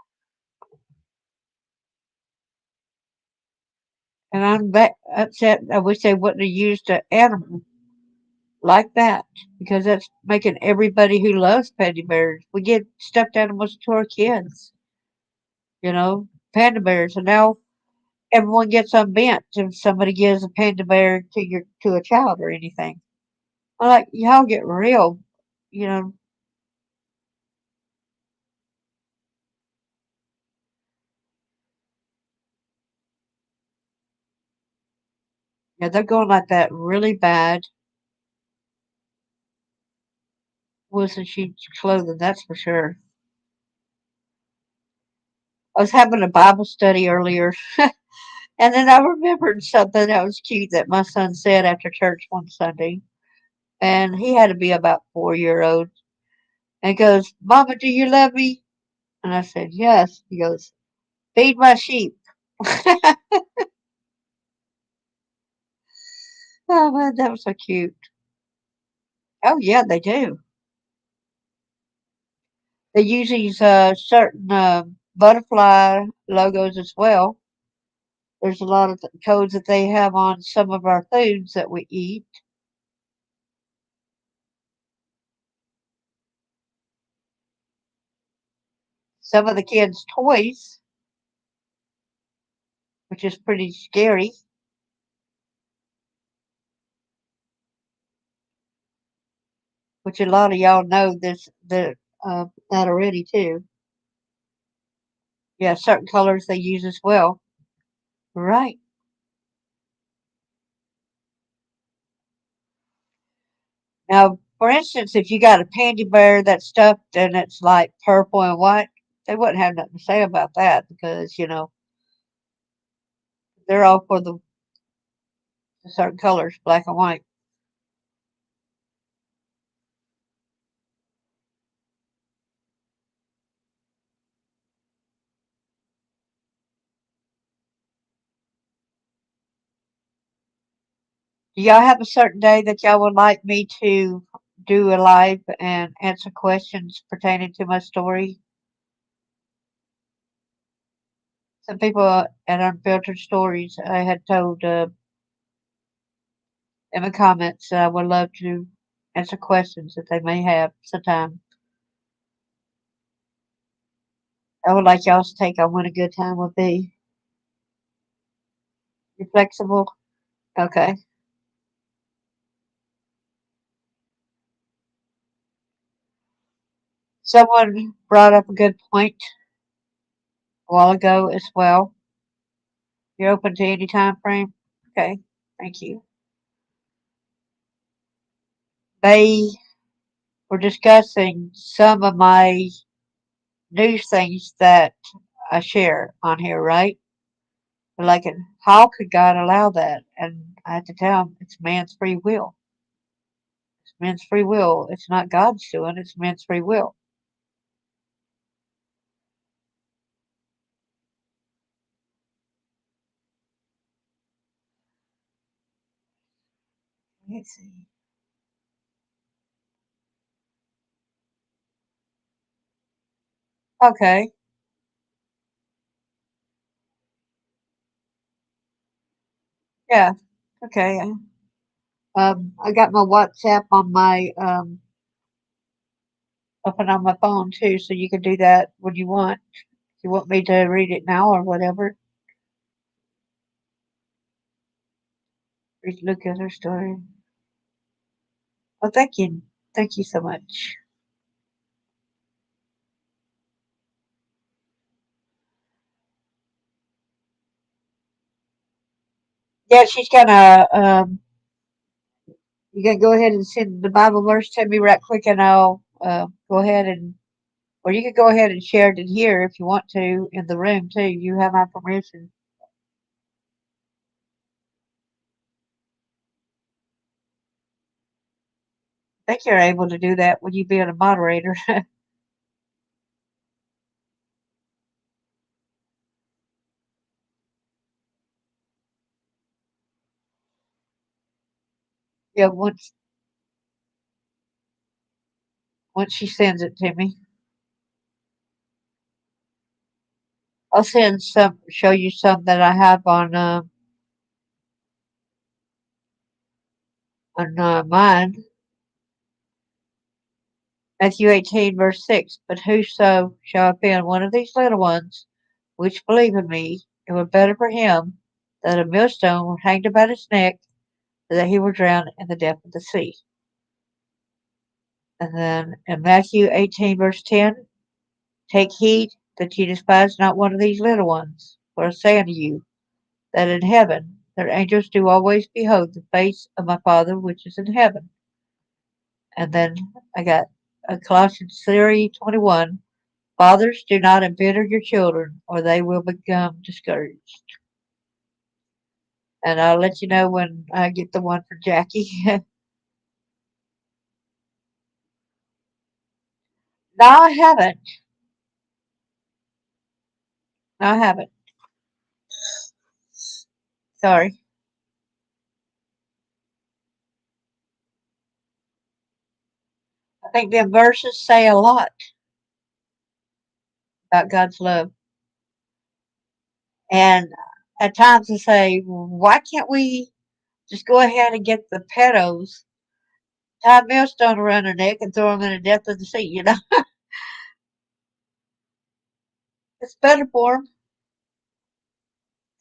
And I'm upset. I wish they wouldn't have used an animal like that because that's making everybody who loves panda bears. We get stuffed animals to our kids, you know, panda bears, and now everyone gets unbent if somebody gives a panda bear to a child or anything. I'm like, y'all get real, you know. Yeah, they're going like that really bad with the sheep's clothing, that's for sure. I was having a Bible study earlier, and then I remembered something that was cute that my son said after church one Sunday, and he had to be about 4 year old. And he goes, "Mama, do you love me?" And I said, "Yes." He goes, "Feed my sheep." Oh man, that was so cute. Oh yeah, they do. They use these certain butterfly logos as well. There's a lot of codes that they have on some of our foods that we eat. Some of the kids' toys, which is pretty scary, which a lot of y'all know that already too. Yeah, certain colors they use as well. Right. Now, for instance, if you got a pandy bear that's stuffed and it's like purple and white, they wouldn't have nothing to say about that because, they're all for the certain colors, black and white. Do y'all have a certain day that y'all would like me to do a live and answer questions pertaining to my story? Some people at Unfiltered Stories I had told in the comments that I would love to answer questions that they may have sometime. I would like y'all's take on when a good time would be. You flexible? Okay. Someone brought up a good point a while ago as well. You're open to any time frame? Okay. Thank you. They were discussing some of my news things that I share on here, right? They're like, how could God allow that? And I had to tell them it's man's free will. It's man's free will. It's not God's doing. It's man's free will. Let's see. Okay. Yeah. Okay. I got my WhatsApp on my open on my phone too, so you can do that when you want. If you want me to read it now or whatever, read look at her story. Well, thank you. Thank you so much. Yeah, she's gonna you can go ahead and send the Bible verse to me right quick, and I'll go ahead and, or you can go ahead and share it in here if you want to in the room too. You have my permission. I think you're able to do that when you being a moderator. Yeah, once she sends it to me, I'll show you some that I have on mine. Matthew 18, verse 6. But whoso shall offend one of these little ones which believe in me, it were better for him that a millstone were hanged about his neck, than that he were drowned in the depth of the sea. And then in Matthew 18, verse 10, take heed that ye despise not one of these little ones, for I say unto you, that in heaven their angels do always behold the face of my Father which is in heaven. And then I got Colossians 3:21. Fathers, do not embitter your children, or they will become discouraged. And I'll let you know when I get the one for Jackie. No, I haven't. No, I haven't. Sorry. I think them verses say a lot about God's love. And at times I say, why can't we just go ahead and get the pedos, tie a millstone around their neck, and throw them in the depth of the sea? It's better for them.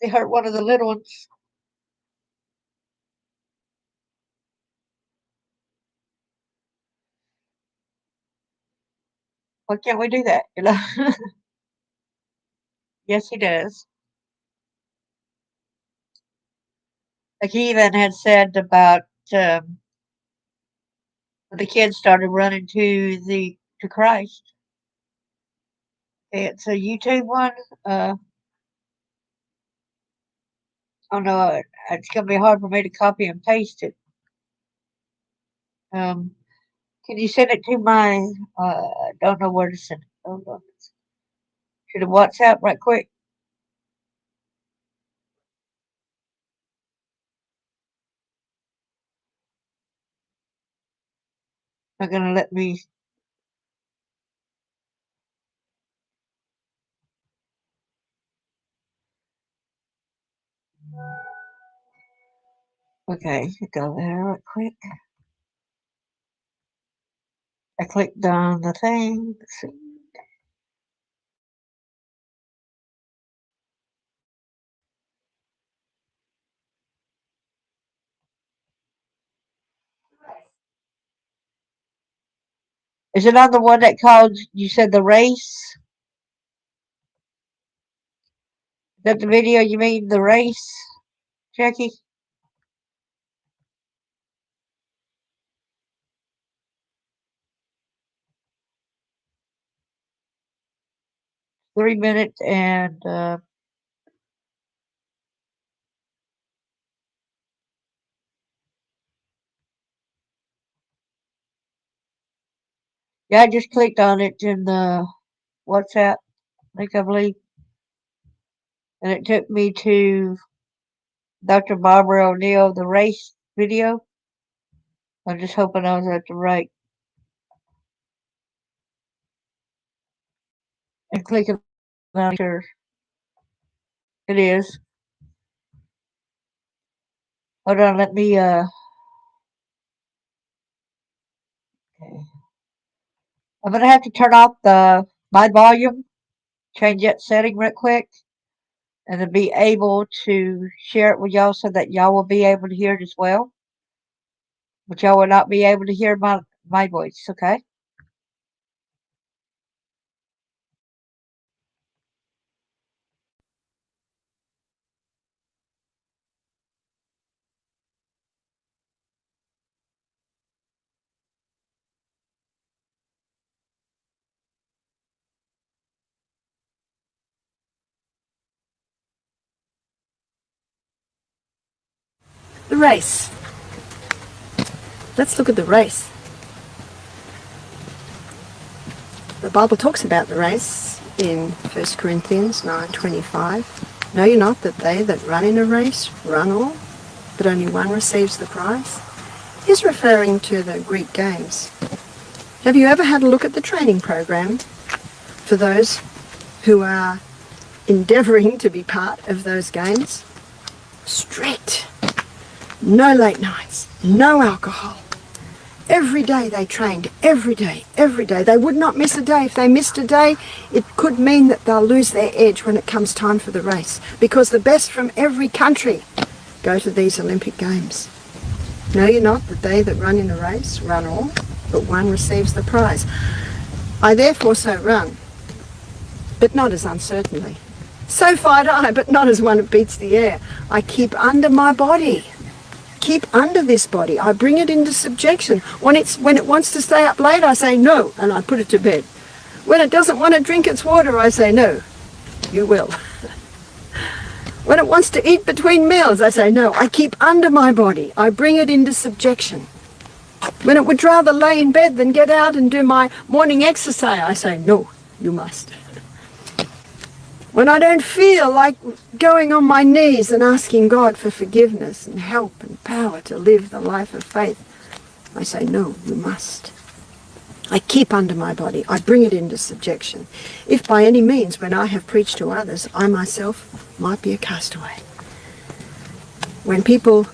They hurt one of the little ones. Why can't we do that? Yes, he does. Like he even had said about um, when the kids started running to Christ. It's a YouTube one. Oh no, it's gonna be hard for me to copy and paste it. Um, can you send it to my? Don't know where to send it. Hold on. To the WhatsApp right quick. Not gonna let me. Okay, go there right quick. I clicked on the thing. Let's see. Is it on the one that called? You said the race. Is that the video you mean the race, Jackie? 3 minutes and yeah, I just clicked on it in the WhatsApp link, I believe, and it took me to Dr. Barbara O'Neill, the race video. I'm just hoping I was at the right and clicking on sure it is. Hold on, let me okay. I'm gonna have to turn off the my volume, change that setting real quick, and to be able to share it with y'all so that y'all will be able to hear it as well. But y'all will not be able to hear my voice, okay? The race. Let's look at the race. The Bible talks about the race in 1 Corinthians 9:25. Know you not that they that run in a race run all, but only one receives the prize? He's referring to the Greek games. Have you ever had a look at the training program for those who are endeavouring to be part of those games? Strict. No late nights. No alcohol. Every day they trained, every day, every day. They would not miss a day. If they missed a day, it could mean that they'll lose their edge when it comes time for the race, because the best from every country go to these Olympic Games. Know you not that they that run in a race run all, but one receives the prize? I therefore so run, but not as uncertainly. So fight I, but not as one that beats the air. I keep under my body. Keep under this body. I bring it into subjection. When it wants to stay up late, I say no, and I put it to bed. When it doesn't want to drink its water, I say no, you will. When it wants to eat between meals, I say no. I keep under my body. I bring it into subjection. When it would rather lay in bed than get out and do my morning exercise, I say no, you must. When I don't feel like going on my knees and asking God for forgiveness and help and power to live the life of faith, I say, no, you must. I keep under my body. I bring it into subjection. If by any means, when I have preached to others, I myself might be a castaway. When people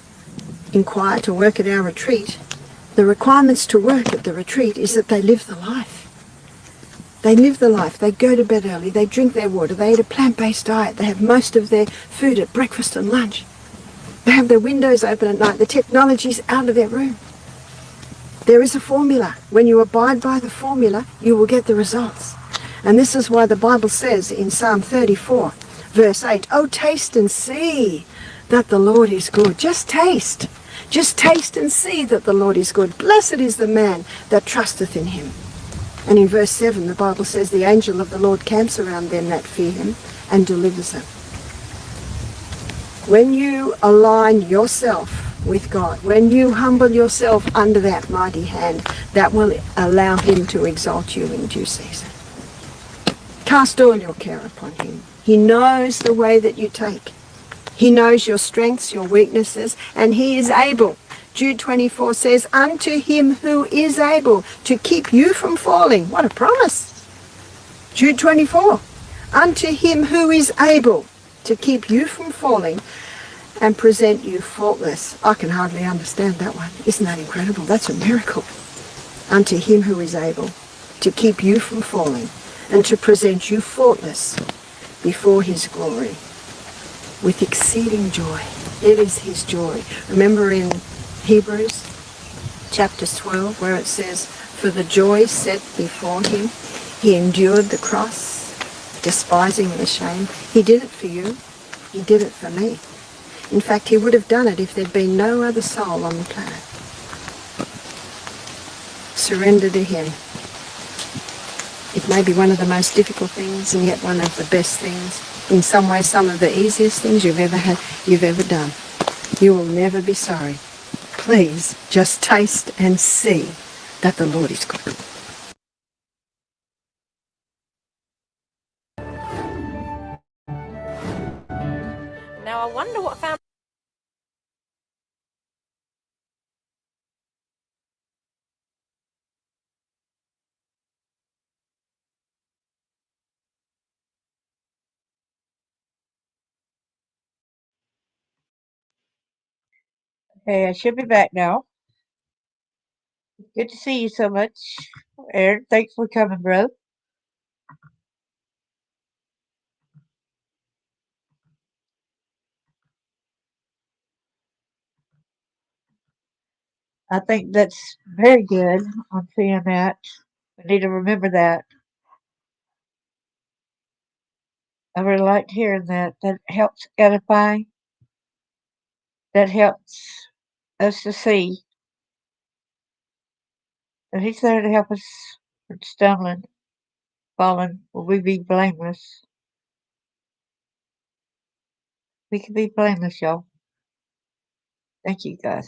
inquire to work at our retreat, the requirements to work at the retreat is that they live the life. They live the life. They go to bed early. They drink their water. They eat a plant-based diet. They have most of their food at breakfast and lunch. They have their windows open at night. The technology's out of their room. There is a formula. When you abide by the formula, you will get the results. And this is why the Bible says in Psalm 34, verse 8, "Oh, taste and see that the Lord is good." Just taste. Just taste and see that the Lord is good. Blessed is the man that trusteth in him. And in verse 7, the Bible says, "The angel of the Lord camps around them that fear him and delivers them." When you align yourself with God, when you humble yourself under that mighty hand, that will allow him to exalt you in due season. Cast all your care upon him. He knows the way that you take. He knows your strengths, your weaknesses, and he is able. Jude 24 says, "Unto him who is able to keep you from falling." What a promise. Jude 24. "Unto him who is able to keep you from falling and present you faultless." I can hardly understand that one. Isn't that incredible? That's a miracle. Unto him who is able to keep you from falling and to present you faultless before his glory with exceeding joy. It is his joy. Remember in Hebrews chapter 12 where it says, "For the joy set before him, he endured the cross, despising the shame." He did it for you. He did it for me. In fact, he would have done it if there'd been no other soul on the planet. Surrender to him. It may be one of the most difficult things and yet one of the best things. In some ways, some of the easiest things you've ever done. You will never be sorry. Please just taste and see that the Lord is good. Now I wonder what family. Okay, I should be back now. Good to see you so much, Aaron. Thanks for coming, bro. I think that's very good on seeing that. We need to remember that. I really liked hearing that. That helps edify. That helps us to see that He's there to help us from stumbling, falling. Will we be blameless? We can be blameless, y'all. Thank you, God.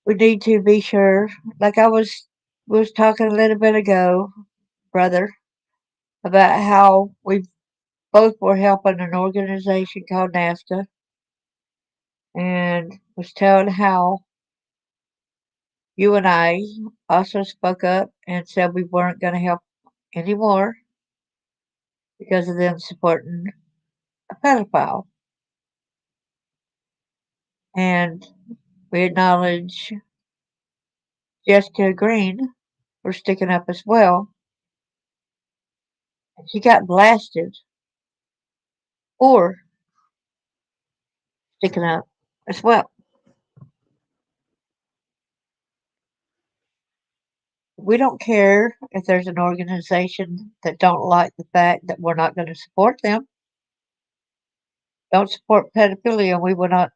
We need to be sure, like I was talking a little bit ago, brother, about how we both were helping an organization called NAFTA, and was telling how you and I also spoke up and said we weren't going to help anymore because of them supporting a pedophile. And we acknowledge Jessica Green for sticking up as well. And she got blasted for sticking up as well. We don't care if there's an organization that don't like the fact that we're not going to support them. Don't support pedophilia. We will not.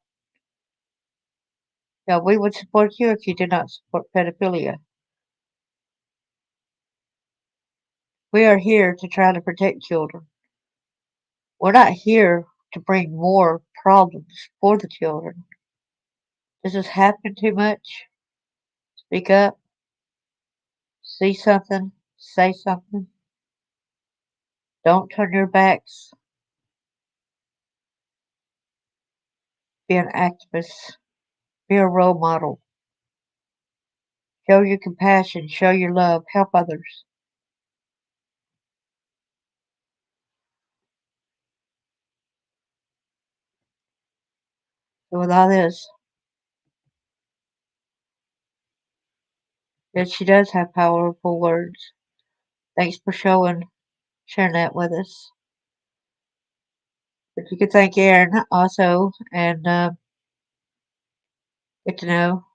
No, we would support you if you did not support pedophilia. We are here to try to protect children. We're not here to bring more problems for the children. Does this happen too much? Speak up. See something. Say something. Don't turn your backs. Be an activist. Be a role model. Show your compassion, show your love, help others. So with all this, yes, she does have powerful words. Thanks for sharing that with us. But you could thank Aaron also and get to know.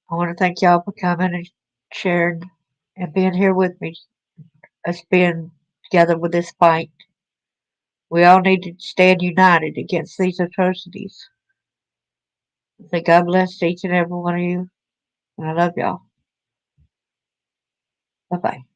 I want to thank y'all for coming and sharing and being here with me, us being together with this fight. We all need to stand united against these atrocities. So God bless each and every one of you, and I love y'all. Bye bye.